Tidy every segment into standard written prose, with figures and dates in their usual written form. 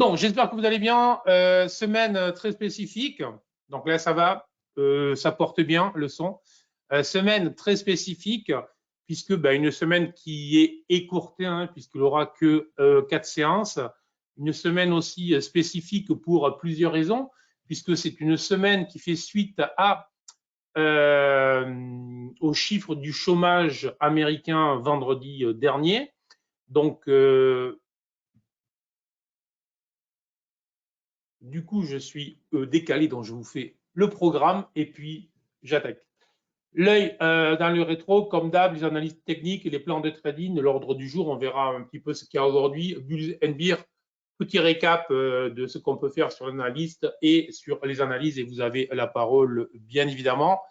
Donc, j'espère que vous allez bien. Semaine très spécifique. Donc là, ça va. Ça porte bien le son. Semaine très spécifique, puisque une semaine qui est écourtée, puisqu'il n'y aura que 4 séances. Une semaine aussi spécifique pour plusieurs raisons, puisque c'est une semaine qui fait suite aux chiffres du chômage américain vendredi dernier. Donc, du coup, je suis décalé, donc je vous fais le programme et puis j'attaque. L'œil dans le rétro, comme d'hab, les analyses techniques et les plans de trading, l'ordre du jour, on verra un petit peu ce qu'il y a aujourd'hui. Bulls and Beer, petit récap de ce qu'on peut faire sur l'analyse et sur les analyses, et vous avez la parole, bien évidemment.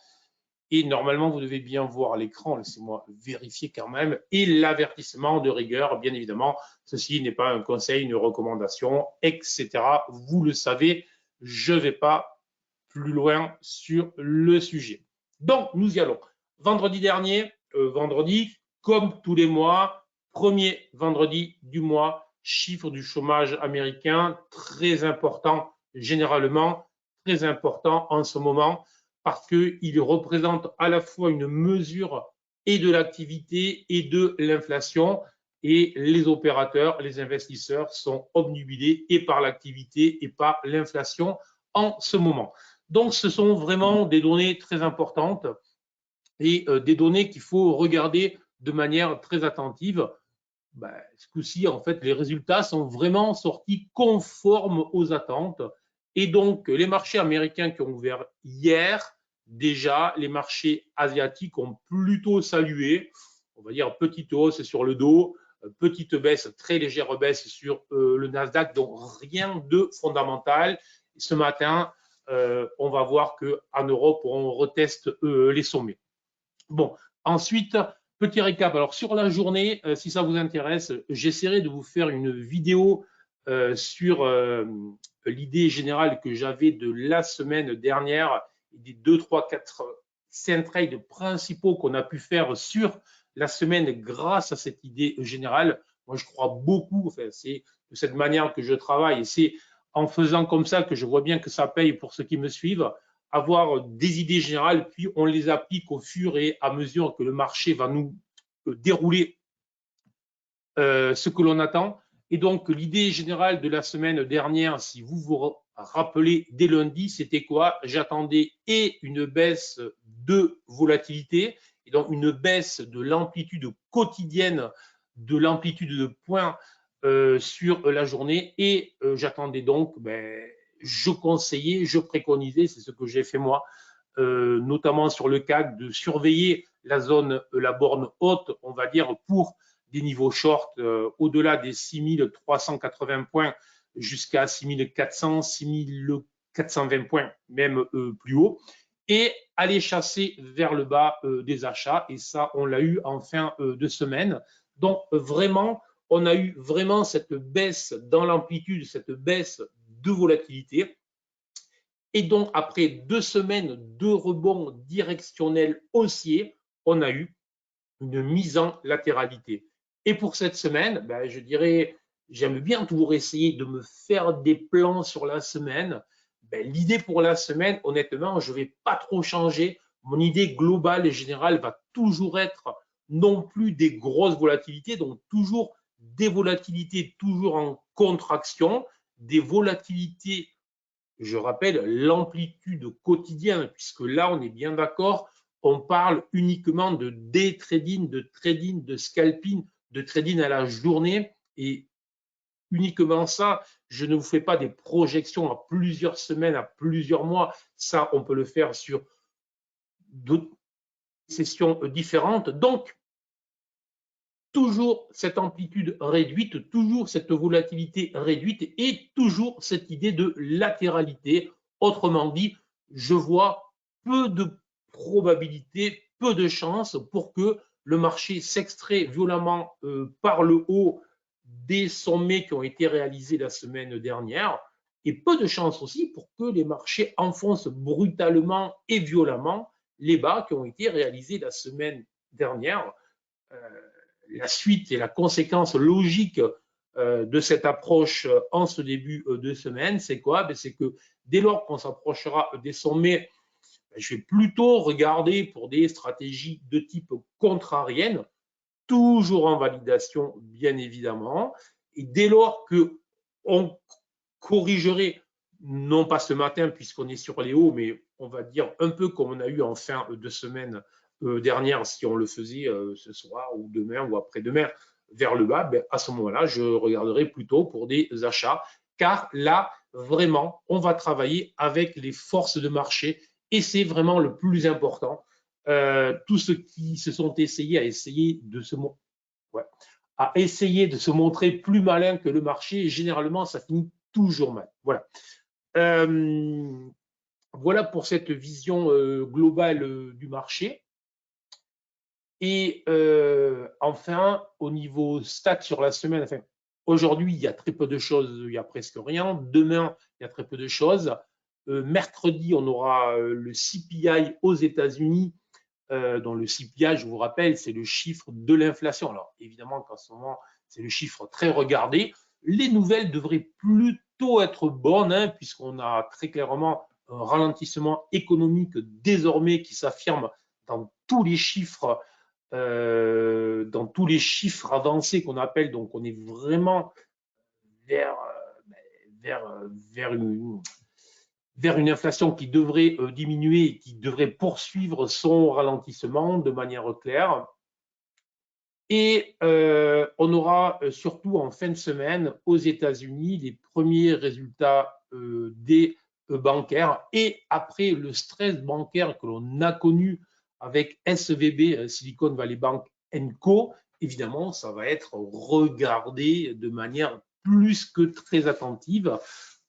Et normalement, vous devez bien voir l'écran, laissez-moi vérifier quand même, et l'avertissement de rigueur, bien évidemment. Ceci n'est pas un conseil, une recommandation, etc. Vous le savez, je ne vais pas plus loin sur le sujet. Donc, nous y allons. Vendredi dernier, vendredi, comme tous les mois, premier vendredi du mois, chiffre du chômage américain, très important généralement, très important en ce moment, parce qu'il représente à la fois une mesure et de l'activité et de l'inflation. Et les opérateurs, les investisseurs sont obnubilés et par l'activité et par l'inflation en ce moment. Donc, ce sont vraiment des données très importantes et des données qu'il faut regarder de manière très attentive. Ce coup-ci, en fait, les résultats sont vraiment sortis conformes aux attentes. Et donc, les marchés américains qui ont ouvert hier, déjà, les marchés asiatiques ont plutôt salué. On va dire petite hausse sur le dos, petite baisse, très légère baisse sur le Nasdaq, donc rien de fondamental. Ce matin, on va voir qu'en Europe, on reteste les sommets. Bon, ensuite, petit récap. Alors, sur la journée, si ça vous intéresse, j'essaierai de vous faire une vidéo sur l'idée générale que j'avais de la semaine dernière, des 2, 3, 4 trades principaux qu'on a pu faire sur la semaine grâce à cette idée générale. Moi, je crois beaucoup, enfin, c'est de cette manière que je travaille et c'est en faisant comme ça que je vois bien que ça paye pour ceux qui me suivent. Avoir des idées générales, puis on les applique au fur et à mesure que le marché va nous dérouler ce que l'on attend. Et donc, l'idée générale de la semaine dernière, si vous vous rappelez, dès lundi, c'était quoi? J'attendais et une baisse de volatilité, et donc une baisse de l'amplitude quotidienne, de l'amplitude de points sur la journée, et j'attendais donc, je conseillais, je préconisais, c'est ce que j'ai fait moi, notamment sur le CAC, de surveiller la zone, la borne haute, on va dire, pour des niveaux short au-delà des 6380 points jusqu'à 6400, 6420 points, même plus haut, et aller chasser vers le bas des achats. Et ça, on l'a eu en fin de semaine. Donc, vraiment, on a eu vraiment cette baisse dans l'amplitude, cette baisse de volatilité. Et donc, après 2 semaines de rebond directionnel haussier, on a eu une mise en latéralité. Et pour cette semaine, je dirais, j'aime bien toujours essayer de me faire des plans sur la semaine. L'idée pour la semaine, honnêtement, je ne vais pas trop changer. Mon idée globale et générale va toujours être non plus des grosses volatilités, donc toujours des volatilités toujours en contraction, des volatilités, je rappelle, l'amplitude quotidienne, puisque là, on est bien d'accord, on parle uniquement de day trading, de scalping, de trading à la journée, et uniquement ça. Je ne vous fais pas des projections à plusieurs semaines, à plusieurs mois. Ça, on peut le faire sur d'autres sessions différentes. Donc, toujours cette amplitude réduite, toujours cette volatilité réduite et toujours cette idée de latéralité. Autrement dit, je vois peu de probabilités, peu de chances pour que le marché s'extrait violemment par le haut des sommets qui ont été réalisés la semaine dernière, et peu de chances aussi pour que les marchés enfoncent brutalement et violemment les bas qui ont été réalisés la semaine dernière. La suite et la conséquence logique de cette approche en ce début de semaine, c'est quoi? Ben, c'est que dès lors qu'on s'approchera des sommets, ben, je vais plutôt regarder pour des stratégies de type contrarienne, toujours en validation, bien évidemment. Et dès lors qu'on corrigerait, non pas ce matin puisqu'on est sur les hauts, mais on va dire un peu comme on a eu en fin de semaine dernière, si on le faisait ce soir ou demain ou après-demain vers le bas, ben, à ce moment-là, je regarderai plutôt pour des achats, car là, vraiment, on va travailler avec les forces de marché et c'est vraiment le plus important. Tous ceux qui se sont essayés à essayer de se ouais, à essayer de se montrer plus malin que le marché, et généralement, ça finit toujours mal. Voilà. Euh, voilà pour cette vision globale du marché. Et enfin, au niveau stats sur la semaine, enfin, aujourd'hui, il y a très peu de choses, il n'y a presque rien. Demain, il y a très peu de choses. Mercredi, on aura le CPI aux États-Unis, dont le CPI, je vous rappelle, c'est le chiffre de l'inflation. Alors, évidemment qu'en ce moment, c'est le chiffre très regardé. Les nouvelles devraient plutôt être bonnes, hein, puisqu'on a très clairement un ralentissement économique désormais qui s'affirme dans tous les chiffres avancés qu'on appelle. Donc, on est vraiment vers, vers, vers vers une inflation qui devrait diminuer et qui devrait poursuivre son ralentissement de manière claire. Et on aura surtout en fin de semaine aux États-Unis les premiers résultats des bancaires et après le stress bancaire que l'on a connu avec SVB, Silicon Valley Bank Co, évidemment, ça va être regardé de manière plus que très attentive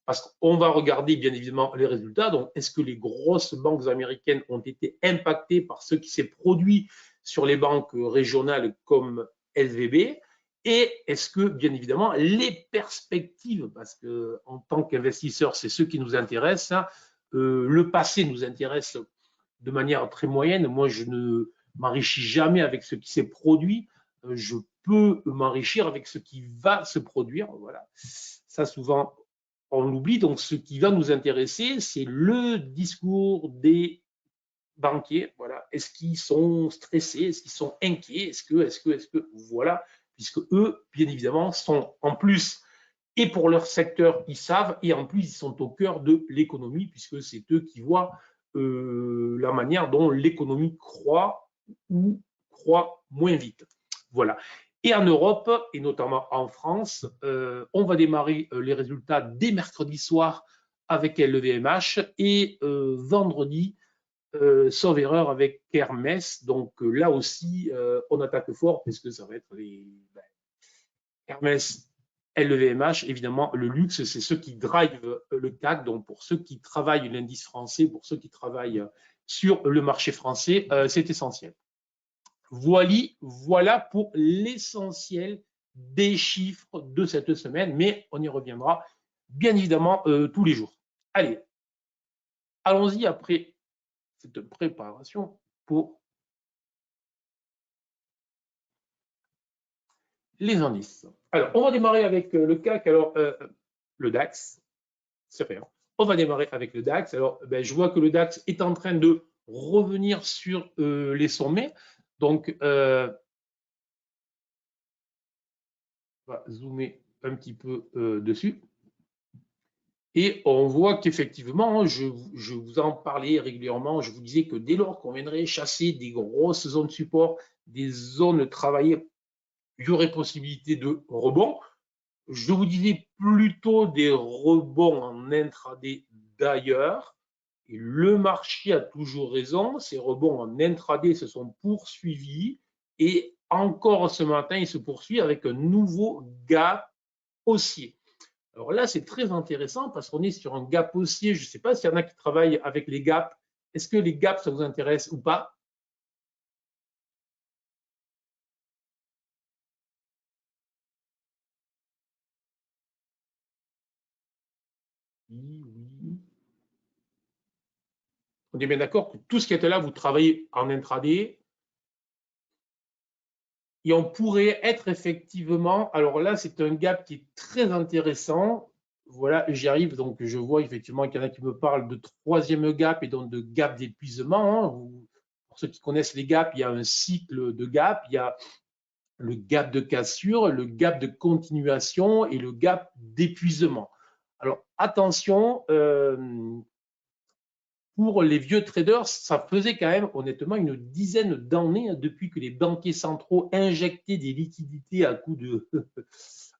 parce qu'on va regarder bien évidemment les résultats. Donc, est-ce que les grosses banques américaines ont été impactées par ce qui s'est produit sur les banques régionales comme SVB? Et est-ce que, bien évidemment, les perspectives, parce qu'en tant qu'investisseur, c'est ce qui nous intéresse, hein, le passé nous intéresse de manière très moyenne. Moi, je ne m'enrichis jamais avec ce qui s'est produit. Je peux m'enrichir avec ce qui va se produire. Voilà. Ça, souvent, on l'oublie. Donc, ce qui va nous intéresser, c'est le discours des banquiers. Voilà. Est-ce qu'ils sont stressés? Est-ce qu'ils sont inquiets? Est-ce que, voilà. Puisque eux, bien évidemment, sont en plus, et pour leur secteur, ils savent, et en plus, ils sont au cœur de l'économie, puisque c'est eux qui voient la manière dont l'économie croît ou croît moins vite. Voilà. Et en Europe, et notamment en France, on va démarrer les résultats dès mercredi soir avec LVMH et vendredi, sauf erreur, avec Hermès. Donc là aussi, on attaque fort puisque ça va être Hermès, LVMH. Évidemment, le luxe, c'est ceux qui drivent le CAC. Donc pour ceux qui travaillent l'indice français, pour ceux qui travaillent sur le marché français, c'est essentiel. Voilà pour l'essentiel des chiffres de cette semaine, mais on y reviendra bien évidemment tous les jours. Allez, allons-y après cette préparation pour les indices. Alors, on va démarrer avec le CAC, alors le DAX, c'est rien. On va démarrer avec le DAX. Alors, ben, je vois que le DAX est en train de revenir sur les sommets. Donc, on va zoomer un petit peu dessus. Et on voit qu'effectivement, je vous en parlais régulièrement, je vous disais que dès lors qu'on viendrait chasser des grosses zones de support, des zones travaillées, il y aurait possibilité de rebond. Je vous disais plutôt des rebonds en intraday d'ailleurs. Et le marché a toujours raison, ces rebonds en intraday se sont poursuivis et encore ce matin, il se poursuit avec un nouveau gap haussier. Alors là, c'est très intéressant parce qu'on est sur un gap haussier. Je ne sais pas s'il y en a qui travaillent avec les gaps. Est-ce que les gaps, ça vous intéresse ou pas? Oui, oui. On est bien d'accord que tout ce qui est là, vous travaillez en intraday. Et on pourrait être effectivement, alors là, c'est un gap qui est très intéressant. Voilà, j'y arrive, donc je vois effectivement qu'il y en a qui me parlent de troisième gap et donc de gap d'épuisement. Hein. Pour ceux qui connaissent les gaps, il y a un cycle de gap, il y a le gap de cassure, le gap de continuation et le gap d'épuisement. Alors attention, pour les vieux traders, ça faisait quand même honnêtement une dizaine d'années depuis que les banquiers centraux injectaient des liquidités à coups de,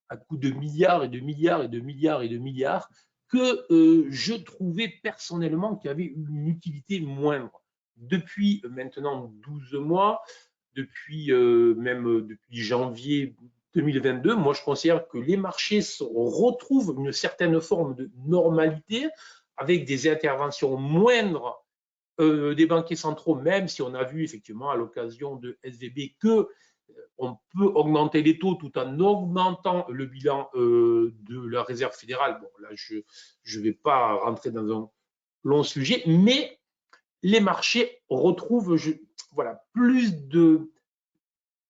à coups de milliards et de milliards et de milliards et de milliards que je trouvais personnellement qu'il y avait une utilité moindre. Depuis maintenant 12 mois, depuis janvier 2022, moi je considère que les marchés retrouvent une certaine forme de normalité avec des interventions moindres des banquiers centraux, même si on a vu effectivement à l'occasion de SVB que on peut augmenter les taux tout en augmentant le bilan de la réserve fédérale. Bon, là, je ne vais pas rentrer dans un long sujet, mais les marchés retrouvent voilà, plus de...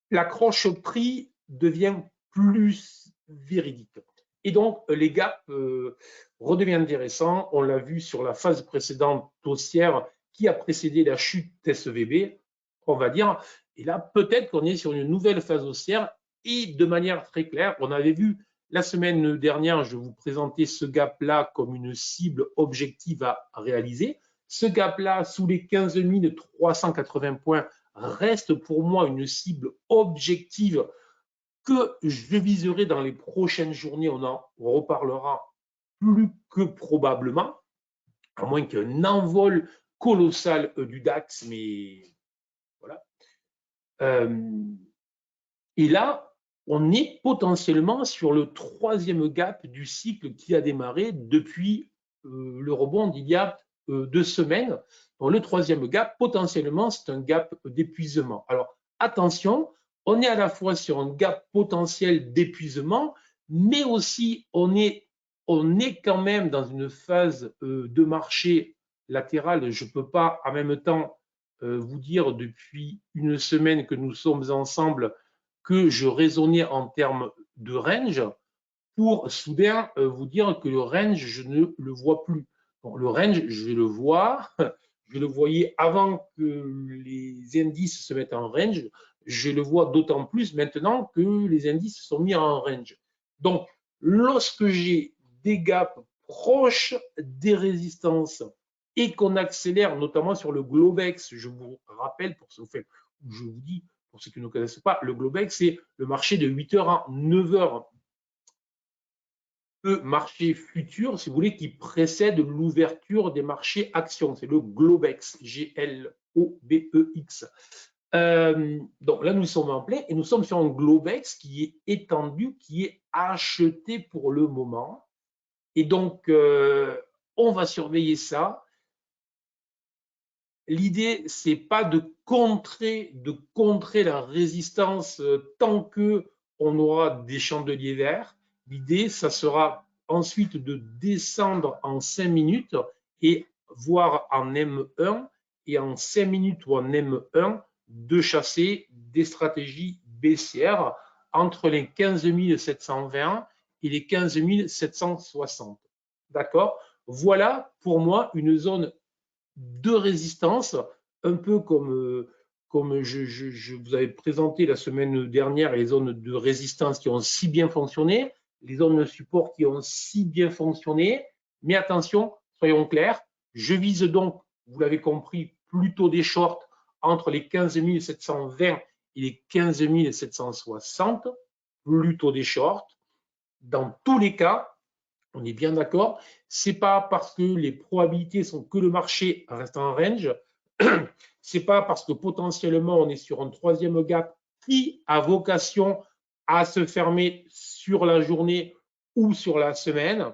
L'accroche-prix devient plus véridique. Et donc, les gaps redeviennent intéressants. On l'a vu sur la phase précédente haussière qui a précédé la chute SVB, on va dire. Et là, peut-être qu'on est sur une nouvelle phase haussière et de manière très claire, on avait vu la semaine dernière, je vous présentais ce gap-là comme une cible objective à réaliser. Ce gap-là, sous les 15 380 points, reste pour moi une cible objective que je viserai dans les prochaines journées. On en reparlera plus que probablement, à moins qu'un envol colossal du DAX, mais voilà. Et là, on est potentiellement sur le troisième gap du cycle qui a démarré depuis le rebond d'il y a 2 semaines. Donc, le troisième gap, potentiellement, c'est un gap d'épuisement. Alors, attention, on est à la fois sur un gap potentiel d'épuisement, mais aussi on est quand même dans une phase de marché latéral. Je ne peux pas en même temps vous dire depuis une semaine que nous sommes ensemble que je raisonnais en termes de range pour soudain vous dire que le range, je ne le vois plus. Bon, le range, je le vois, je le voyais avant que les indices se mettent en range, je le vois d'autant plus maintenant que les indices se sont mis en range. Donc, lorsque j'ai des gaps proches des résistances et qu'on accélère, notamment sur le Globex, je vous rappelle, pour ce fait, je vous dis, pour ceux qui ne connaissent pas, le Globex, c'est le marché de 8h à 9h. Le marché futur, si vous voulez, qui précède l'ouverture des marchés actions. C'est le Globex, G-L-O-B-E-X. Donc là, nous sommes en plein et nous sommes sur un Globex qui est étendu, qui est acheté pour le moment. Et donc, on va surveiller ça. L'idée, c'est pas de contrer la résistance tant que on aura des chandeliers verts. L'idée, ça sera ensuite de descendre en 5 minutes et voir en M1 et en 5 minutes ou en M1 de chasser des stratégies baissières entre les 15 720 et les 15 760. D'accord? Voilà pour moi une zone de résistance, un peu comme je vous avais présenté la semaine dernière les zones de résistance qui ont si bien fonctionné, les zones de support qui ont si bien fonctionné. Mais attention, soyons clairs, je vise donc, vous l'avez compris, plutôt des shorts entre les 15 720 et les 15 760, plutôt des shorts. Dans tous les cas, on est bien d'accord. C'est pas parce que les probabilités sont que le marché reste en range. C'est pas parce que potentiellement on est sur un troisième gap qui a vocation à se fermer sur la journée ou sur la semaine.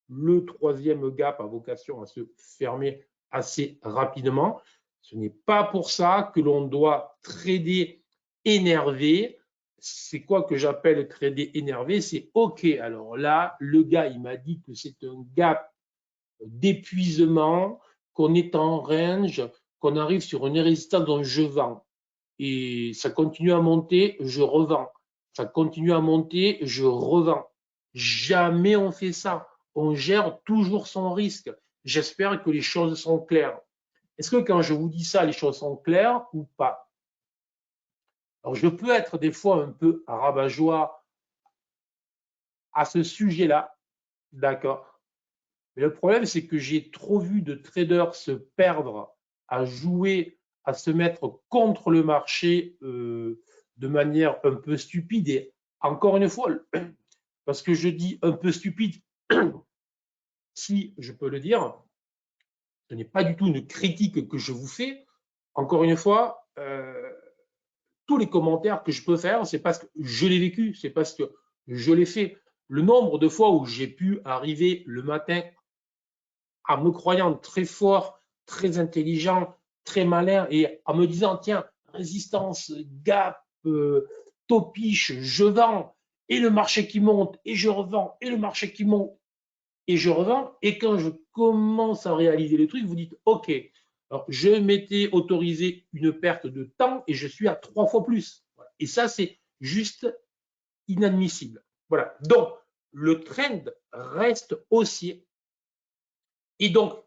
Le troisième gap a vocation à se fermer assez rapidement. Ce n'est pas pour ça que l'on doit trader énervé. C'est quoi que j'appelle trader énervé? C'est OK, alors là, le gars, il m'a dit que c'est un gap d'épuisement, qu'on est en range, qu'on arrive sur une résistance dont je vends. et ça continue à monter, je revends. Ça continue à monter, je revends. Jamais on fait ça. On gère toujours son risque. J'espère que les choses sont claires. Est-ce que quand je vous dis ça, les choses sont claires ou pas? Alors, je peux être des fois un peu rabat-joie à ce sujet-là, d'accord. Mais le problème, c'est que j'ai trop vu de traders se perdre à jouer, à se mettre contre le marché de manière un peu stupide. Et encore une fois, parce que je dis un peu stupide, si je peux le dire, ce n'est pas du tout une critique que je vous fais. Encore une fois, tous les commentaires que je peux faire, c'est parce que je l'ai vécu, c'est parce que je l'ai fait. Le nombre de fois où j'ai pu arriver le matin en me croyant très fort, très intelligent, très malin et en me disant, tiens, résistance, gap, topiche, je vends, et le marché qui monte, et je revends, et le marché qui monte, et je revends. Et quand je commence à réaliser le truc, vous dites, OK, alors je m'étais autorisé une perte de temps et je suis à 3 fois plus. Voilà. Et ça, c'est juste inadmissible. Voilà. Donc, le trend reste haussier. Et donc,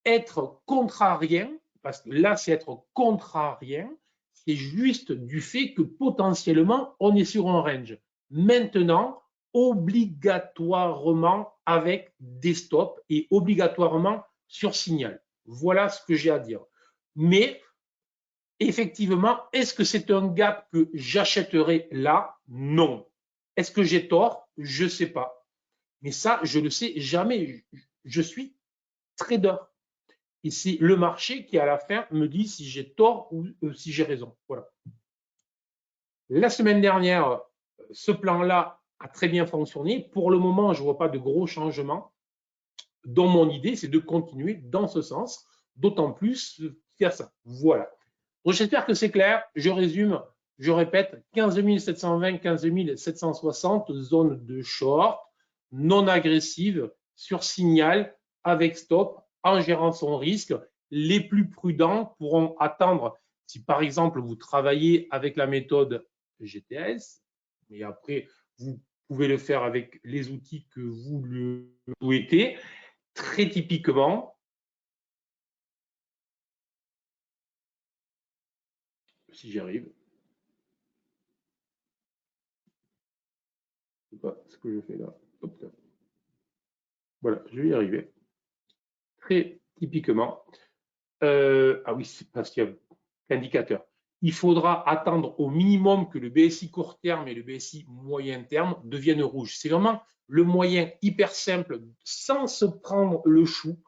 être contrarien, parce que là, c'est être contrarien, c'est juste du fait que potentiellement, on est sur un range. Maintenant, obligatoirement avec des stops et obligatoirement sur signal. Voilà ce que j'ai à dire. Mais effectivement, est-ce que c'est un gap que j'achèterai là? Non. Est-ce que j'ai tort? Je ne sais pas. Mais ça, je ne le sais jamais. Je suis trader. Et c'est le marché qui, à la fin, me dit si j'ai tort ou si j'ai raison. Voilà. La semaine dernière, ce plan-là a très bien fonctionné. Pour le moment, je ne vois pas de gros changements. Donc, mon idée, c'est de continuer dans ce sens, d'autant plus qu'il y a ça. Voilà. Donc, j'espère que c'est clair. Je résume, je répète, 15 720, 15 760, zone de short, non agressive, sur signal, avec stop, en gérant son risque. Les plus prudents pourront attendre, si par exemple vous travaillez avec la méthode GTS, et après vous pouvez le faire avec les outils que vous le souhaitez. Très typiquement, si j'y arrive, je sais pas ce que je fais là. Hop là. Voilà, je vais y arriver. Très typiquement, ah oui, c'est parce qu'il y a l'indicateur. Il faudra attendre au minimum que le BSI court terme et le BSI moyen terme deviennent rouges. C'est vraiment le moyen hyper simple, sans se prendre le chou.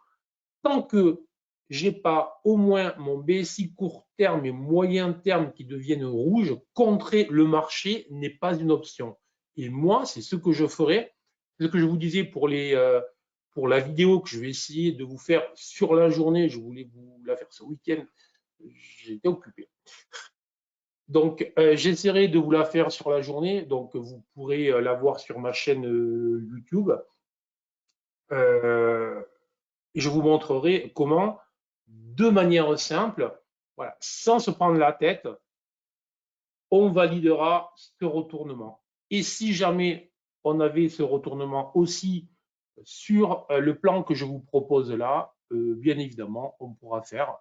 Tant que j'ai pas au moins mon BSI court terme et moyen terme qui deviennent rouges, contrer le marché n'est pas une option. Et moi, c'est ce que je ferai. C'est ce que je vous disais pour la vidéo que je vais essayer de vous faire sur la journée. Je voulais vous la faire ce week-end. J'étais occupé. Donc, j'essaierai de vous la faire sur la journée. Donc, vous pourrez la voir sur ma chaîne YouTube. Et je vous montrerai comment, de manière simple, voilà, sans se prendre la tête, on validera ce retournement. Et si jamais on avait ce retournement aussi sur le plan que je vous propose là, bien évidemment, on pourra faire.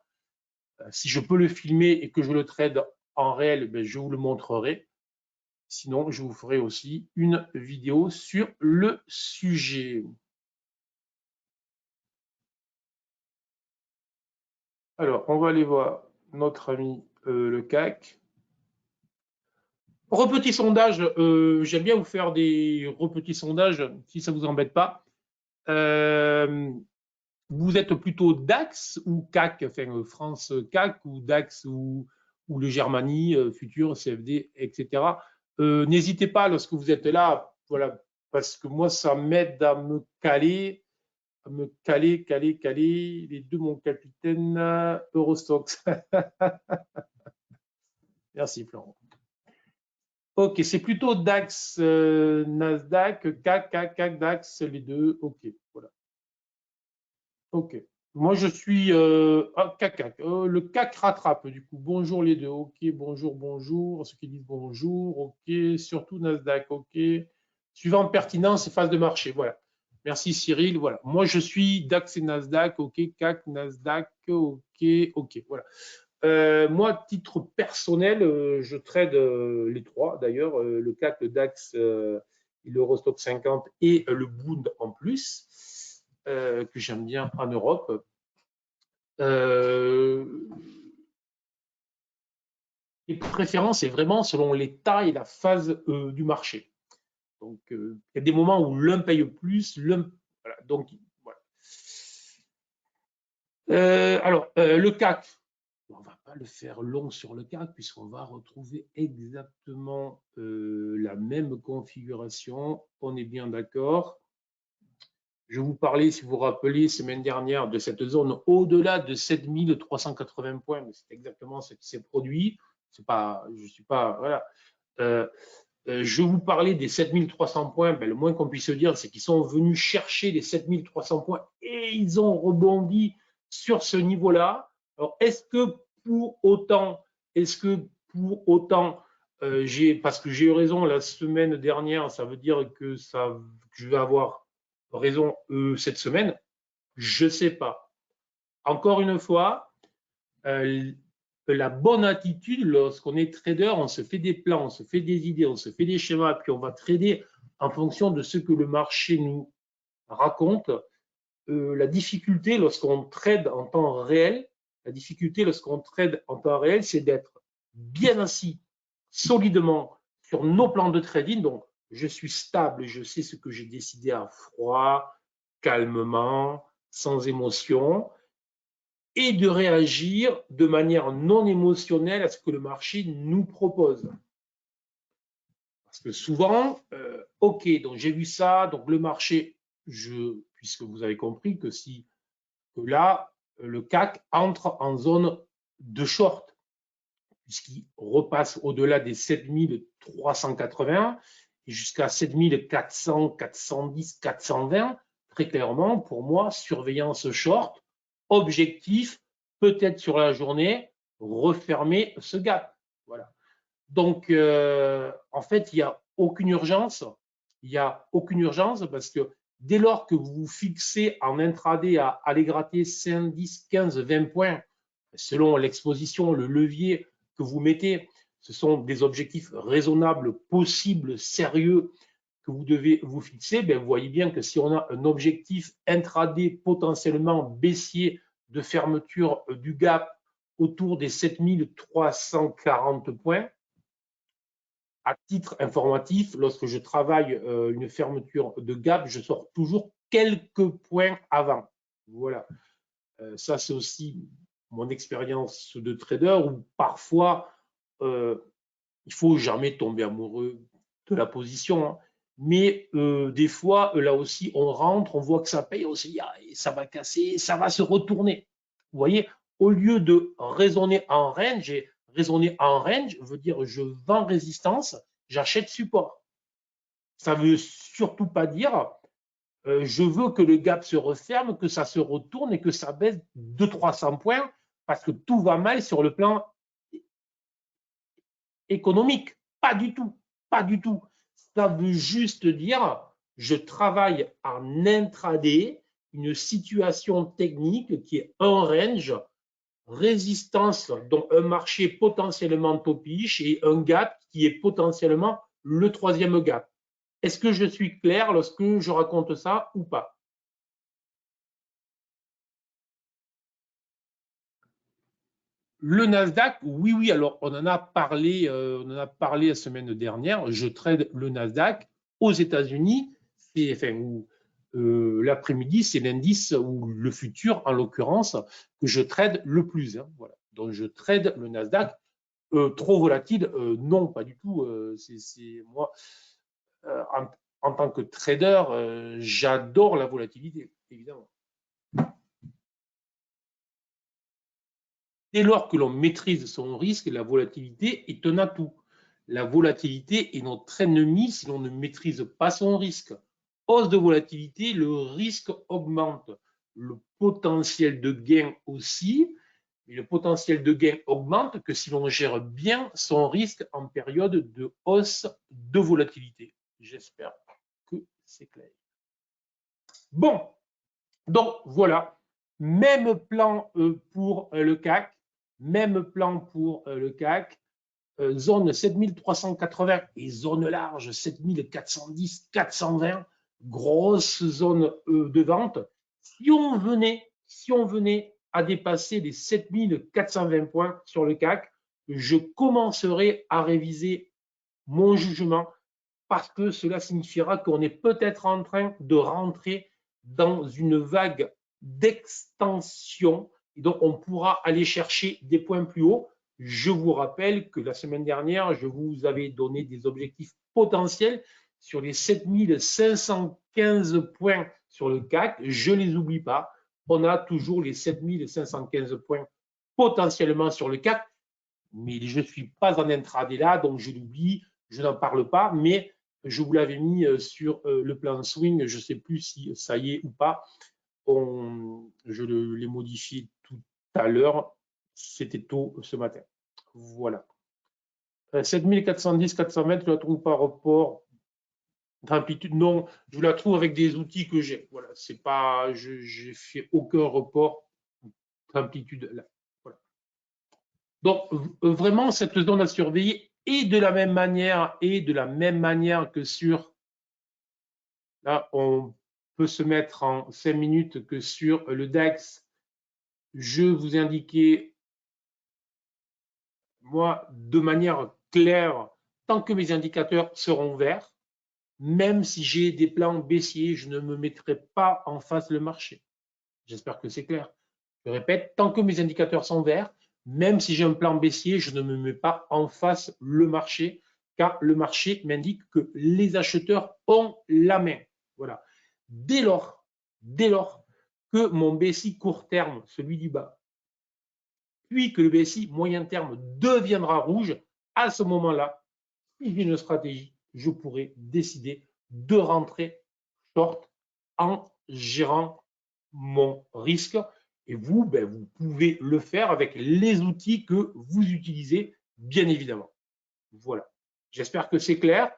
Si je peux le filmer et que je le trade en réel, ben, je vous le montrerai. Sinon, je vous ferai aussi une vidéo sur le sujet. Alors, on va aller voir notre ami le CAC. Repetit sondage, j'aime bien vous faire des repetits sondages si ça ne vous embête pas. Vous êtes plutôt DAX ou CAC, enfin France CAC ou DAX ou le Germanie, Futur, CFD, etc. N'hésitez pas lorsque vous êtes là, voilà, parce que moi ça m'aide à me caler, caler. Les deux, mon capitaine, Eurostox. Merci Florent. Ok, c'est plutôt DAX, Nasdaq, CAC, DAX, les deux. Ok, voilà. Ok, Moi, je suis CAC. Le CAC rattrape, du coup. Bonjour les deux. OK, bonjour, bonjour. Ceux qui disent bonjour. OK, surtout Nasdaq. OK. Suivant pertinence et phase de marché. Voilà. Merci Cyril. Voilà. Moi, je suis DAX et Nasdaq. OK, CAC, Nasdaq. OK, OK. Voilà. Moi, titre personnel, je trade les trois d'ailleurs, le CAC, le DAX, et l'Eurostock 50 et le Bund en plus, que j'aime bien en Europe. Les préférences, c'est vraiment selon l'état et la phase du marché. Donc, il y a des moments où l'un paye plus, l'un. Voilà, donc, voilà. Le CAC, on ne va pas le faire long sur le CAC puisqu'on va retrouver exactement la même configuration. On est bien d'accord. Je vous parlais, si vous vous rappelez, semaine dernière, de cette zone au-delà de 7380 points. C'est exactement ce qui s'est produit. Je suis pas, voilà. Je vous parlais des 7300 points. Ben, le moins qu'on puisse dire, c'est qu'ils sont venus chercher les 7300 points et ils ont rebondi sur ce niveau-là. Alors, est-ce que pour autant, parce que j'ai eu raison la semaine dernière, ça veut dire que je vais avoir raison cette semaine? Je ne sais pas. Encore une fois, la bonne attitude, lorsqu'on est trader, on se fait des plans, on se fait des idées, on se fait des schémas, puis on va trader en fonction de ce que le marché nous raconte. La difficulté lorsqu'on trade en temps réel, c'est d'être bien assis solidement sur nos plans de trading. Donc, je suis stable, je sais ce que j'ai décidé à froid, calmement, sans émotion, et de réagir de manière non émotionnelle à ce que le marché nous propose. Parce que souvent, OK, donc j'ai vu ça, donc le marché, puisque vous avez compris que là, le CAC entre en zone de short, puisqu'il repasse au-delà des 7380 et jusqu'à 7400, 410, 420, très clairement, pour moi, surveillance short, objectif, peut-être sur la journée, refermer ce gap. Voilà. Donc, en fait, il n'y a aucune urgence. Il n'y a aucune urgence parce que dès lors que vous vous fixez en intraday à aller gratter 5, 10, 15, 20 points, selon l'exposition, le levier que vous mettez, ce sont des objectifs raisonnables, possibles, sérieux que vous devez vous fixer. Ben, vous voyez bien que si on a un objectif intraday potentiellement baissier de fermeture du gap autour des 7340 points, à titre informatif, lorsque je travaille une fermeture de gap, je sors toujours quelques points avant. Voilà. Ça, c'est aussi mon expérience de trader où parfois, il ne faut jamais tomber amoureux de la position. Hein. Mais des fois, là aussi, on rentre, on voit que ça paye, on se dit, ah, ça va casser, ça va se retourner. Vous voyez, au lieu de raisonner en range, et raisonner en range veut dire je vends résistance, j'achète support. Ça ne veut surtout pas dire je veux que le gap se referme, que ça se retourne et que ça baisse de 300 points parce que tout va mal sur le plan économique. Pas du tout. Pas du tout. Ça veut juste dire je travaille en intraday une situation technique qui est un range, résistance, donc un marché potentiellement topiche et un gap qui est potentiellement le troisième gap. Est-ce que je suis clair lorsque je raconte ça ou pas? Le Nasdaq, oui, oui. Alors, on en a parlé la semaine dernière. Je trade le Nasdaq aux États-Unis. L'après-midi, c'est l'indice ou le futur, en l'occurrence, que je trade le plus. Hein, voilà. Donc, je trade le Nasdaq. Trop volatile, non, pas du tout. Moi, en tant que trader, j'adore la volatilité, évidemment. Dès lors que l'on maîtrise son risque, la volatilité est un atout. La volatilité est notre ennemi si l'on ne maîtrise pas son risque. Hausse de volatilité, le risque augmente. le potentiel de gain aussi, mais le potentiel de gain augmente que si l'on gère bien son risque en période de hausse de volatilité. J'espère que c'est clair. Bon, donc voilà, même plan pour le CAC, même plan pour le CAC, zone 7380 et zone large 7410, 420, grosse zone de vente. Si on venait à dépasser les 7420 points sur le CAC, je commencerai à réviser mon jugement parce que cela signifiera qu'on est peut-être en train de rentrer dans une vague d'extension et donc on pourra aller chercher des points plus hauts. Je vous rappelle que la semaine dernière, je vous avais donné des objectifs potentiels sur les 7515 points sur le CAC. Je ne les oublie pas. On a toujours les 7515 points potentiellement sur le CAC, mais je ne suis pas en intraday là, donc je l'oublie, je n'en parle pas, mais je vous l'avais mis sur le plan swing, je ne sais plus si ça y est ou pas. Je l'ai modifié tout à l'heure, c'était tôt ce matin. Voilà. 7410, 420, je la trouve par report d'amplitude. Non, je la trouve avec des outils que j'ai. Voilà, c'est pas, j'ai fait aucun report d'amplitude là. Voilà. Donc vraiment cette zone à surveiller et de la même manière que sur là on peut se mettre en 5 minutes que sur le DAX. Je vous ai indiqué moi de manière claire, tant que mes indicateurs seront verts, même si j'ai des plans baissiers, je ne me mettrai pas en face le marché. J'espère que c'est clair. Je répète, tant que mes indicateurs sont verts, même si j'ai un plan baissier, je ne me mets pas en face le marché, car le marché m'indique que les acheteurs ont la main. Voilà. Dès lors que mon BSI court terme, celui du bas, puis que le BSI moyen terme deviendra rouge, à ce moment-là, si j'ai une stratégie, je pourrais décider de rentrer short en gérant mon risque. Et vous, vous pouvez le faire avec les outils que vous utilisez, bien évidemment. Voilà. J'espère que c'est clair.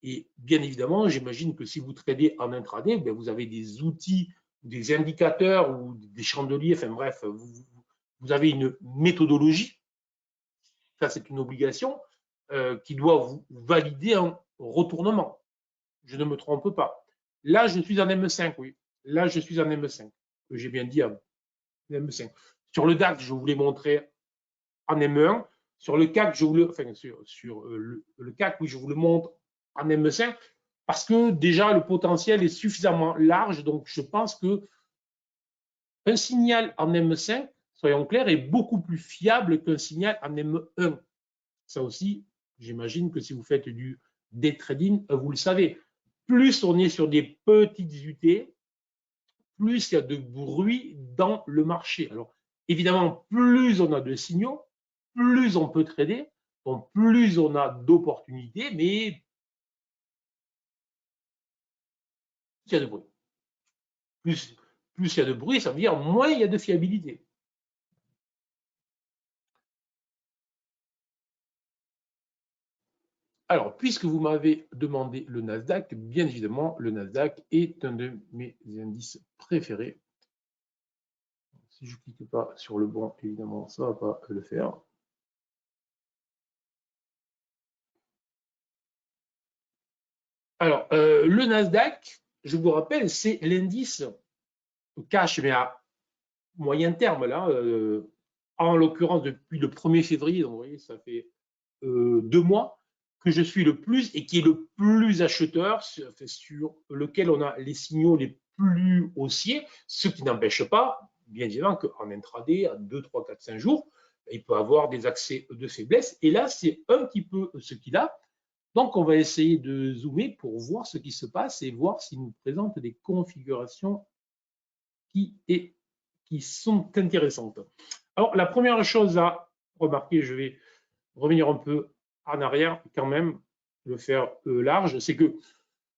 Et bien évidemment, j'imagine que si vous tradez en intraday, vous avez des outils, des indicateurs ou des chandeliers, enfin bref, vous avez une méthodologie. Ça, c'est une obligation qui doit vous valider un retournement. Je ne me trompe pas. Là, je suis en M5, oui. Là, je suis en M5. J'ai bien dit en M5. Sur le DAX, je voulais montrer en M1. Sur le CAC, je voulais, enfin, sur le CAC, oui, je vous le montre en M5 parce que déjà, le potentiel est suffisamment large. Donc, je pense que un signal en M5, soyons clairs, est beaucoup plus fiable qu'un signal en M1. Ça aussi, j'imagine que si vous faites du day trading, vous le savez. Plus on est sur des petites UT, plus il y a de bruit dans le marché. Alors, évidemment, plus on a de signaux, plus on peut trader, donc plus on a d'opportunités, mais plus il y a de bruit. Plus il y a de bruit, ça veut dire moins il y a de fiabilité. Alors, puisque vous m'avez demandé le Nasdaq, bien évidemment, le Nasdaq est un de mes indices préférés. Si je ne clique pas sur le bon, évidemment, ça ne va pas le faire. Alors, le Nasdaq, je vous rappelle, c'est l'indice cash, mais à moyen terme, là, en l'occurrence depuis le 1er février, donc vous voyez, ça fait 2 mois que je suis le plus et qui est le plus acheteur, sur lequel on a les signaux les plus haussiers, ce qui n'empêche pas, bien évidemment, qu'en intraday, à 2, 3, 4, 5 jours, il peut avoir des accès de faiblesse. Et là, c'est un petit peu ce qu'il a. Donc, on va essayer de zoomer pour voir ce qui se passe et voir s'il nous présente des configurations qui sont intéressantes. Alors, la première chose à remarquer, je vais revenir un peu en arrière quand même, le faire large, c'est que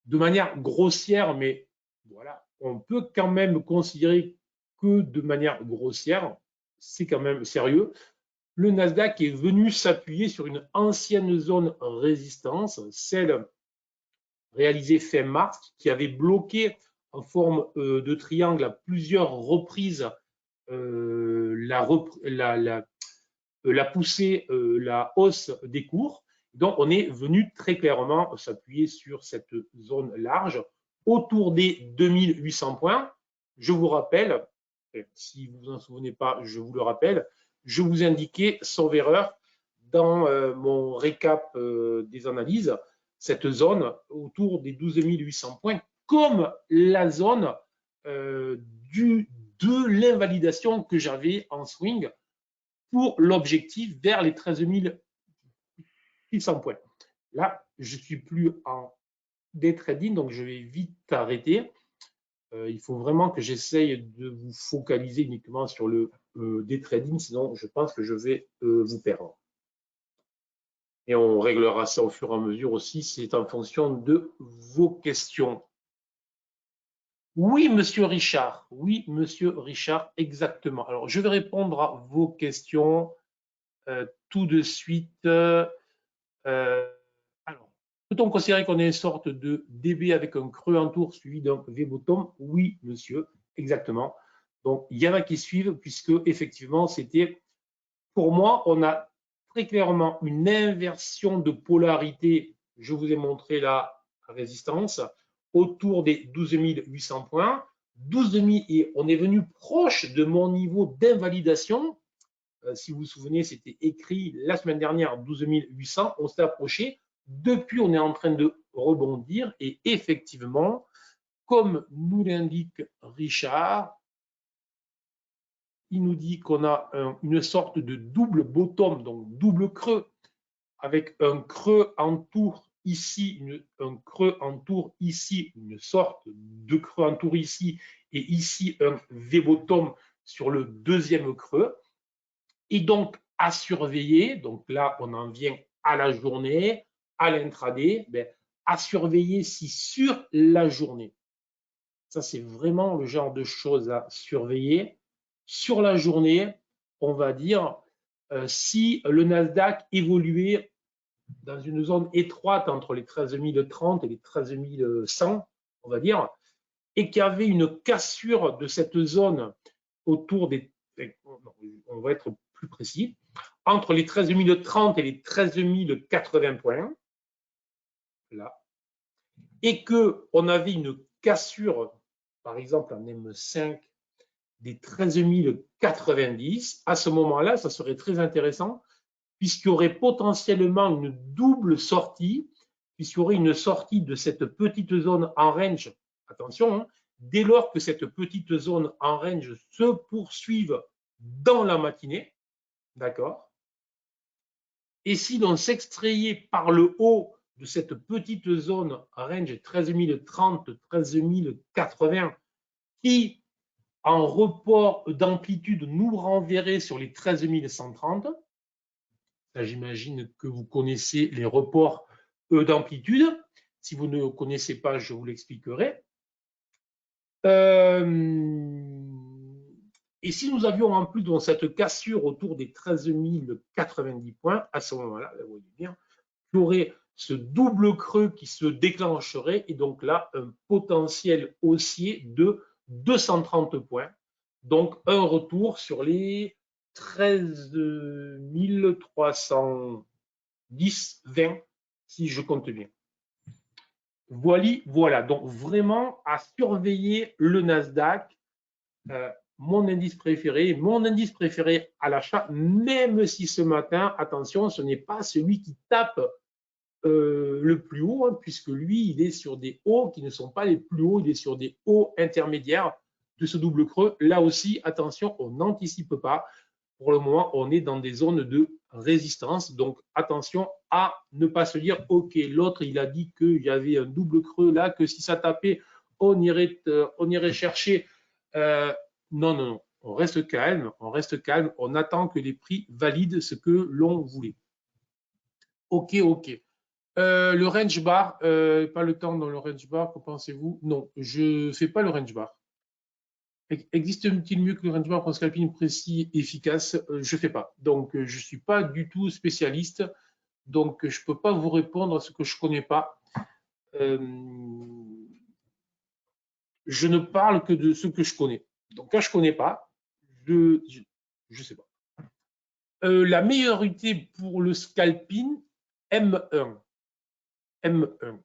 de manière grossière, mais voilà, on peut quand même considérer que de manière grossière, c'est quand même sérieux. Le Nasdaq est venu s'appuyer sur une ancienne zone résistance, celle réalisée fin mars, qui avait bloqué en forme de triangle à plusieurs reprises la poussée, la hausse des cours. Donc, on est venu très clairement s'appuyer sur cette zone large autour des 2800 points. Je vous rappelle, si vous vous en souvenez pas, je vous le rappelle, je vous indiquais, sauf erreur, dans mon récap des analyses, cette zone autour des 12 800 points comme la zone de l'invalidation que j'avais en swing pour l'objectif vers les 13 600 points. Là, je ne suis plus en day trading, donc je vais vite arrêter. Il faut vraiment que j'essaye de vous focaliser uniquement sur le day trading, sinon je pense que je vais vous perdre. Et on réglera ça au fur et à mesure aussi, c'est en fonction de vos questions. Oui, monsieur Richard. Oui, monsieur Richard, exactement. Alors, je vais répondre à vos questions tout de suite. Alors, peut-on considérer qu'on est une sorte de DB avec un creux en tour suivi d'un V-bottom? Oui, monsieur, exactement. Donc, il y en a qui suivent puisque, effectivement, c'était, pour moi, on a très clairement une inversion de polarité. Je vous ai montré la résistance autour des 12 800 points. 12 000 et on est venu proche de mon niveau d'invalidation. Si vous vous souvenez, c'était écrit la semaine dernière 12 800. On s'est approché. Depuis, on est en train de rebondir et effectivement, comme nous l'indique Richard, il nous dit qu'on a une sorte de double bottom, donc double creux, avec un creux en tour ici, un creux en tour ici, une sorte de creux en tour ici, et ici un V-bottom sur le deuxième creux. Et donc, à surveiller, donc là, on en vient à la journée, à l'intraday, à surveiller si sur la journée, ça c'est vraiment le genre de choses à surveiller, sur la journée, on va dire, si le Nasdaq évoluait dans une zone étroite entre les 13 030 et les 13 100, on va dire, et qu'il y avait une cassure de cette zone autour des, on va être plus précis, entre les 13 030 et les 13 080 points, là, et qu'on avait une cassure, par exemple en M5, des 13 090, à ce moment-là, ça serait très intéressant, puisqu'il y aurait potentiellement une double sortie, puisqu'il y aurait une sortie de cette petite zone en range. Attention, hein, dès lors que cette petite zone en range se poursuive dans la matinée, d'accord? Et si l'on s'extrayait par le haut de cette petite zone range 13 030, 13 080, qui, en report d'amplitude, nous renverrait sur les 13 130, j'imagine que vous connaissez les reports d'amplitude. Si vous ne connaissez pas, je vous l'expliquerai. Et si nous avions en plus dans cette cassure autour des 13 090 points, à ce moment-là, vous voyez bien, il y aurait ce double creux qui se déclencherait et donc là, un potentiel haussier de 230 points. Donc, un retour sur les 13 310, 20, si je compte bien. Voilà, donc vraiment à surveiller le Nasdaq, mon indice préféré à l'achat, même si ce matin, attention, ce n'est pas celui qui tape le plus haut, hein, puisque lui, il est sur des hauts qui ne sont pas les plus hauts, il est sur des hauts intermédiaires de ce double creux. Là aussi, attention, on n'anticipe pas. Pour le moment, on est dans des zones de résistance. Donc, attention à ne pas se dire, OK, l'autre, il a dit qu'il y avait un double creux là, que si ça tapait, on irait chercher. Non, non, non. On reste calme, on attend que les prix valident ce que l'on voulait. OK, OK. Le range bar, pas le temps dans le range bar, qu'en pensez-vous? Non, je ne fais pas le range bar. Existe-t-il mieux que le rendement pour un scalping précis et efficace? Je ne fais pas. Donc, je ne suis pas du tout spécialiste. Donc, je ne peux pas vous répondre à ce que je ne connais pas. Je ne parle que de ce que je connais. Donc, quand je ne connais pas, je ne sais pas. La meilleure unité pour le scalping, M1. M1.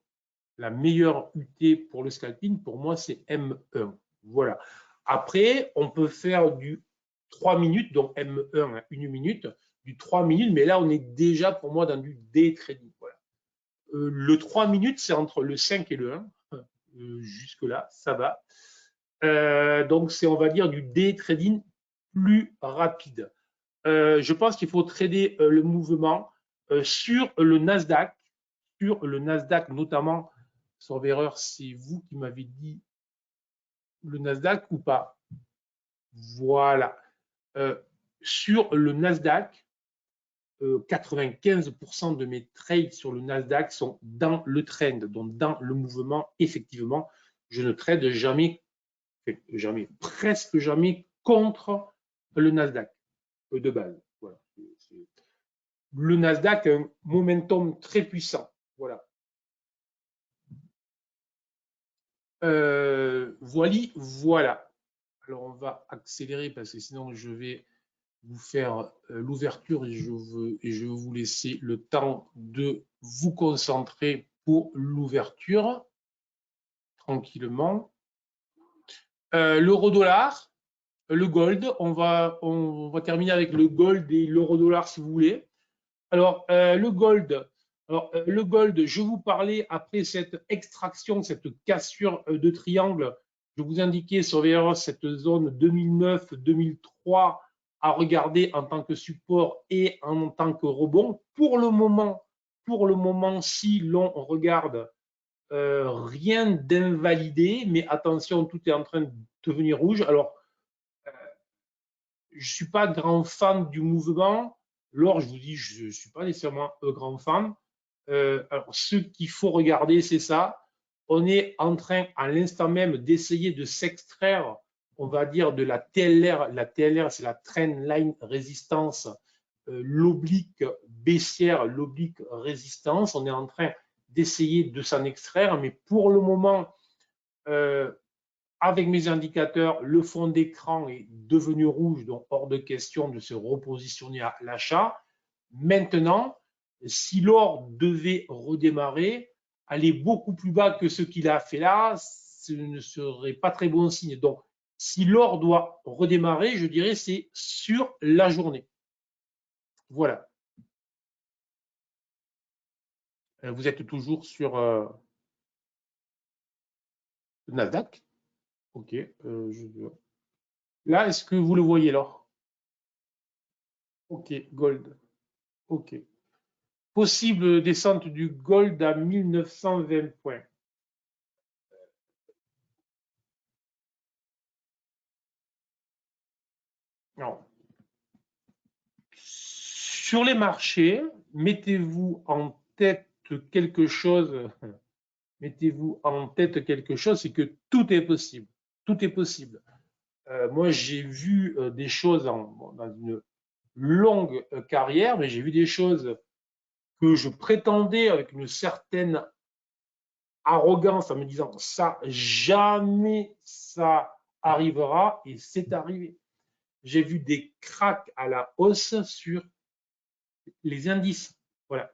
La meilleure UT pour le scalping, pour moi, c'est M1. Voilà. Après, on peut faire du 3 minutes, donc M1, 1 minute, du 3 minutes, mais là, on est déjà, pour moi, dans du day trading. Voilà. Le 3 minutes, c'est entre le 5 et le 1. Jusque-là, ça va. Donc, c'est, on va dire, du day trading plus rapide. Je pense qu'il faut trader le mouvement sur le Nasdaq, notamment. Sauf erreur, c'est vous qui m'avez dit le Nasdaq ou pas? Voilà. Sur le Nasdaq, 95% de mes trades sur le Nasdaq sont dans le trend, donc dans le mouvement. Effectivement, je ne trade jamais, presque jamais contre le Nasdaq de base. Voilà. Le Nasdaq a un momentum très puissant. Voilà. Voilà. Alors, on va accélérer parce que sinon, je vais vous faire l'ouverture et je vais vous laisser le temps de vous concentrer pour l'ouverture, tranquillement. L'euro-dollar, le gold, on va terminer avec le gold et l'euro-dollar si vous voulez. Alors, le gold, je vous parlais après cette extraction, cette cassure de triangle. Je vous indiquais sur VRS cette zone 2009-2003 à regarder en tant que support et en tant que rebond. Pour le moment, si l'on regarde, rien d'invalidé, mais attention, tout est en train de devenir rouge. Alors, je ne suis pas grand fan du mouvement. L'or, je vous dis, je ne suis pas nécessairement un grand fan. Alors, ce qu'il faut regarder, c'est ça. On est en train, à l'instant même, d'essayer de s'extraire, on va dire, de la TLR. La TLR, c'est la Trend Line Résistance, l'oblique baissière, l'oblique résistance. On est en train d'essayer de s'en extraire, mais pour le moment, avec mes indicateurs, le fond d'écran est devenu rouge, donc hors de question de se repositionner à l'achat. Maintenant, si l'or devait redémarrer, aller beaucoup plus bas que ce qu'il a fait là, ce ne serait pas très bon signe. Donc, si l'or doit redémarrer, je dirais c'est sur la journée. Voilà. Vous êtes toujours sur le Nasdaq. OK. Là, est-ce que vous le voyez, l'or? OK, gold. OK. Possible descente du gold à 1920 points. Non. Sur les marchés, mettez-vous en tête quelque chose, c'est que tout est possible. Tout est possible. Moi, j'ai vu des choses dans une longue carrière, mais j'ai vu des choses que je prétendais avec une certaine arrogance en me disant ça, jamais ça arrivera, et c'est arrivé. J'ai vu des cracks à la hausse sur les indices. Voilà.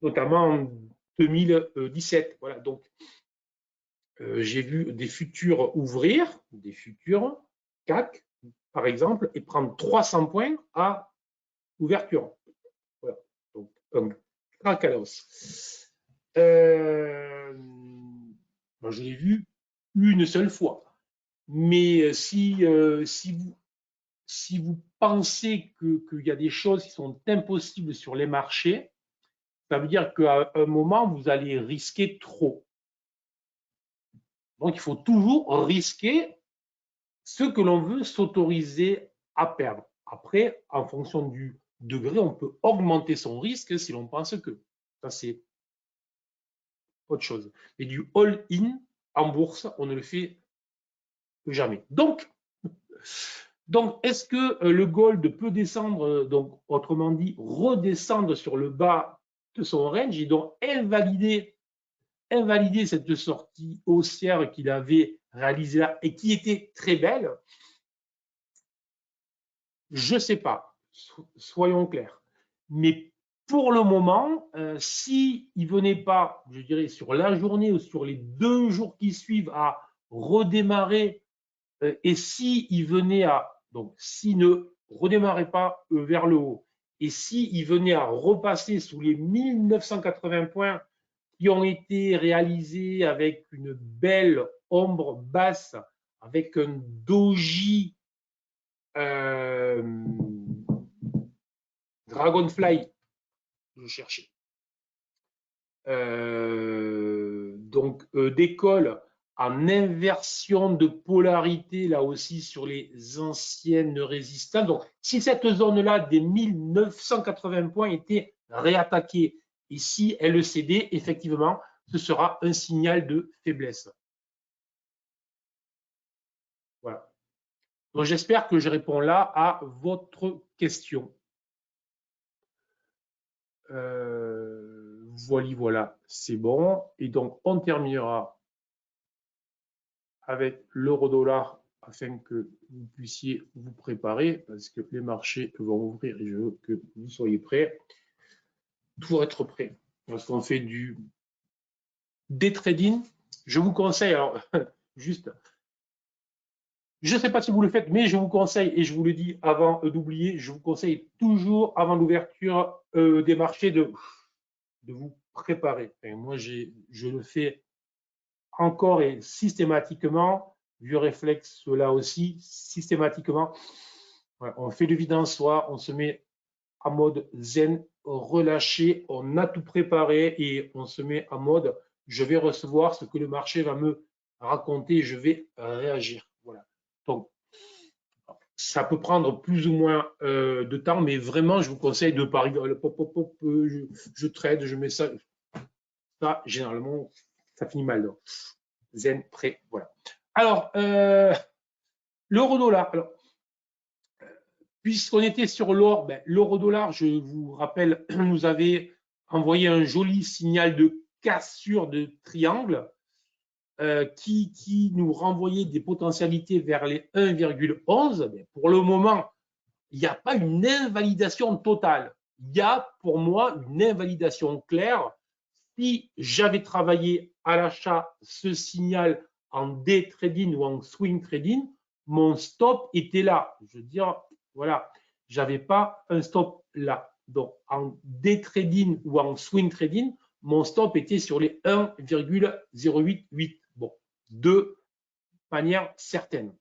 Notamment en 2017. Voilà. Donc, j'ai vu des futurs ouvrir, des futurs CAC, par exemple, et prendre 300 points à ouverture. Voilà. Donc, un crack à la hausse. Moi, je l'ai vu une seule fois. Mais si vous pensez qu'il y a des choses qui sont impossibles sur les marchés, ça veut dire qu'à un moment, vous allez risquer trop. Donc, il faut toujours risquer ce que l'on veut s'autoriser à perdre. Après, en fonction du degré, on peut augmenter son risque si l'on pense que. Ça, c'est autre chose. Mais du all-in en bourse, on ne le fait jamais. Donc est-ce que le gold peut descendre, donc autrement dit, redescendre sur le bas de son range et donc invalider cette sortie haussière qu'il avait réalisée là et qui était très belle? Je ne sais pas, soyons clairs. Mais pour le moment, s'il ne venait pas, je dirais, sur la journée ou sur les 2 jours qui suivent à redémarrer, et s'il venait à, donc s'il ne redémarrait pas vers le haut, et s'il venait à repasser sous les 1980 points qui ont été réalisés avec une belle ombre basse, avec un doji Dragonfly, je cherchais. Donc décolle en inversion de polarité là aussi sur les anciennes résistances. Donc si cette zone-là des 1980 points était réattaquée et si elle cédait, effectivement, ce sera un signal de faiblesse. Voilà. Donc j'espère que je réponds là à votre question. Voilà, c'est bon. Et donc, on terminera avec l'euro-dollar afin que vous puissiez vous préparer parce que les marchés vont ouvrir et je veux que vous soyez prêts pour être prêts. Parce qu'on fait du day trading. Je vous conseille, alors juste, je ne sais pas si vous le faites, mais je vous conseille, et je vous le dis avant d'oublier, je vous conseille toujours avant l'ouverture des marchés de vous préparer. Enfin, moi, je le fais encore et systématiquement, je réflexe cela aussi systématiquement. On fait le vide en soi, on se met en mode zen, relâché, on a tout préparé et on se met en mode je vais recevoir ce que le marché va me raconter, je vais réagir. Voilà. Donc, ça peut prendre plus ou moins de temps, mais vraiment, je vous conseille de pas rigoler. Je trade, je mets ça. Ça, généralement, ça finit mal. Donc. Zen, prêt, voilà. Alors, l'euro-dollar. Puisqu'on était sur l'or, l'euro-dollar, je vous rappelle, nous avait envoyé un joli signal de cassure de triangle qui nous renvoyait des potentialités vers les 1,11. Pour le moment, il n'y a pas une invalidation totale. Il y a pour moi une invalidation claire. Si j'avais travaillé à l'achat ce signal en day trading ou en swing trading, mon stop était là. Je veux dire, voilà, j'avais pas un stop là. Donc, en day trading ou en swing trading, mon stop était sur les 1,088. Bon, de manière certaine.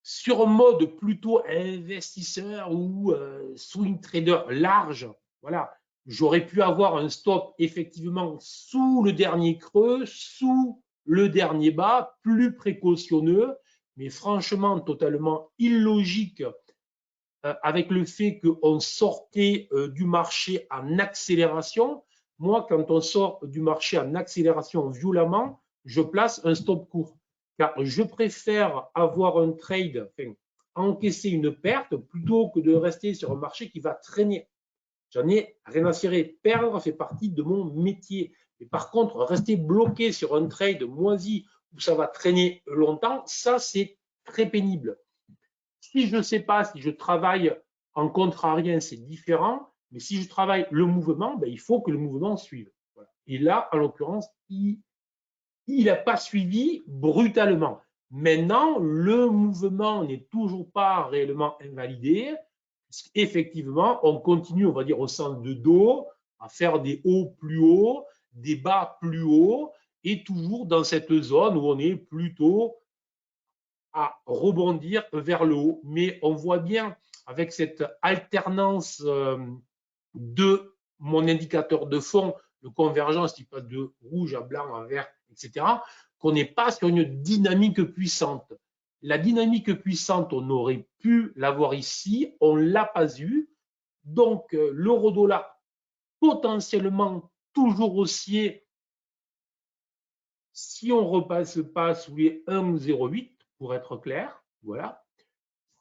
Sur un mode plutôt investisseur ou swing trader large, voilà, j'aurais pu avoir un stop effectivement sous le dernier creux, sous le dernier bas, plus précautionneux, mais franchement totalement illogique avec le fait qu'on sortait du marché en accélération. Moi, quand on sort du marché en accélération violemment, je place un stop court. Car je préfère avoir un trade, enfin, encaisser une perte plutôt que de rester sur un marché qui va traîner. J'en ai rien à cirer. Perdre fait partie de mon métier. Mais par contre, rester bloqué sur un trade moisi où ça va traîner longtemps, ça, c'est très pénible. Si je ne sais pas, si je travaille en contrarien, c'est différent. Mais si je travaille le mouvement, il faut que le mouvement suive. Voilà. Et là, en l'occurrence, il n'a pas suivi brutalement. Maintenant, le mouvement n'est toujours pas réellement invalidé. Effectivement, on continue, on va dire, au centre de dos, à faire des hauts plus hauts, des bas plus hauts, et toujours dans cette zone où on est plutôt à rebondir vers le haut. Mais on voit bien avec cette alternance de mon indicateur de fond, de convergence qui passe de rouge à blanc à vert, etc., qu'on n'est pas sur une dynamique puissante. La dynamique puissante, on aurait pu l'avoir ici, on ne l'a pas eu. Donc, l'euro-dollar potentiellement toujours haussier Si on ne repasse pas sous les 1,08, pour être clair, voilà.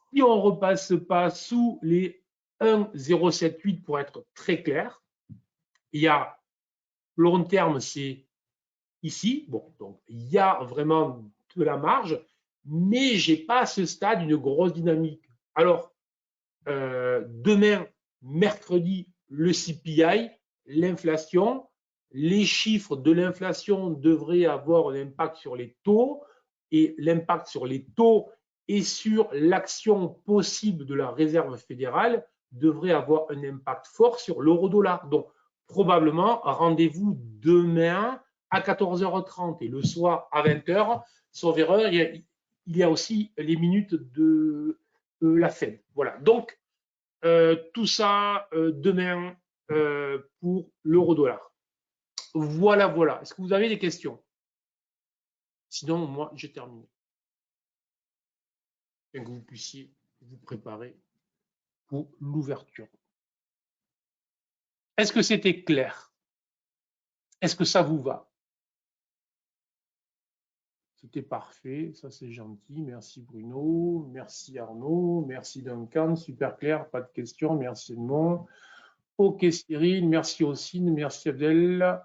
Si on ne repasse pas sous les 1,078, pour être très clair, il y a long terme, c'est ici. Bon, donc il y a vraiment de la marge, mais je n'ai pas à ce stade une grosse dynamique. Alors, demain, mercredi, le CPI, l'inflation, les chiffres de l'inflation devraient avoir un impact sur les taux, et l'impact sur les taux et sur l'action possible de la Réserve fédérale devrait avoir un impact fort sur l'euro-dollar. Donc, probablement, rendez-vous demain à 14h30 et le soir à 20h. Sauf erreur, il y a aussi les minutes de la Fed. Voilà. Donc, tout ça demain pour l'euro-dollar. Voilà, voilà. Est-ce que vous avez des questions? Sinon, moi, j'ai terminé. Et que vous puissiez vous préparer pour l'ouverture. Est-ce que c'était clair? Est-ce que ça vous va? C'était parfait, ça c'est gentil. Merci Bruno, merci Arnaud, merci Duncan, super clair, pas de questions, merci Edmond. Ok Cyril, merci Ossine, merci Abdel,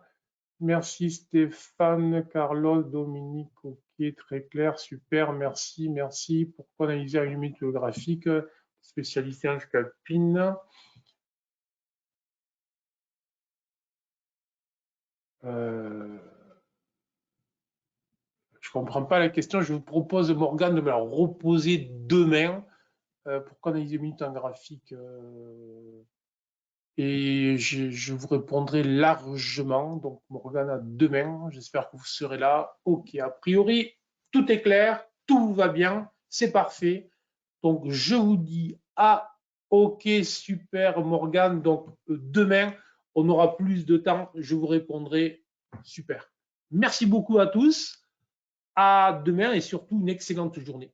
merci Stéphane, Carlos, Dominique, ok, très clair, super, merci, merci. Pourquoi analyser la limite graphique, spécialité en scalping? Je ne comprends pas la question. Je vous propose, Morgane, de me la reposer demain. Pourquoi analyser minutes en graphique et je vous répondrai largement. Donc, Morgane, à demain. J'espère que vous serez là. OK, a priori, tout est clair, tout va bien, c'est parfait. Donc, je vous dis OK, super, Morgane. Donc, demain, on aura plus de temps. Je vous répondrai. Super. Merci beaucoup à tous. À demain et surtout une excellente journée.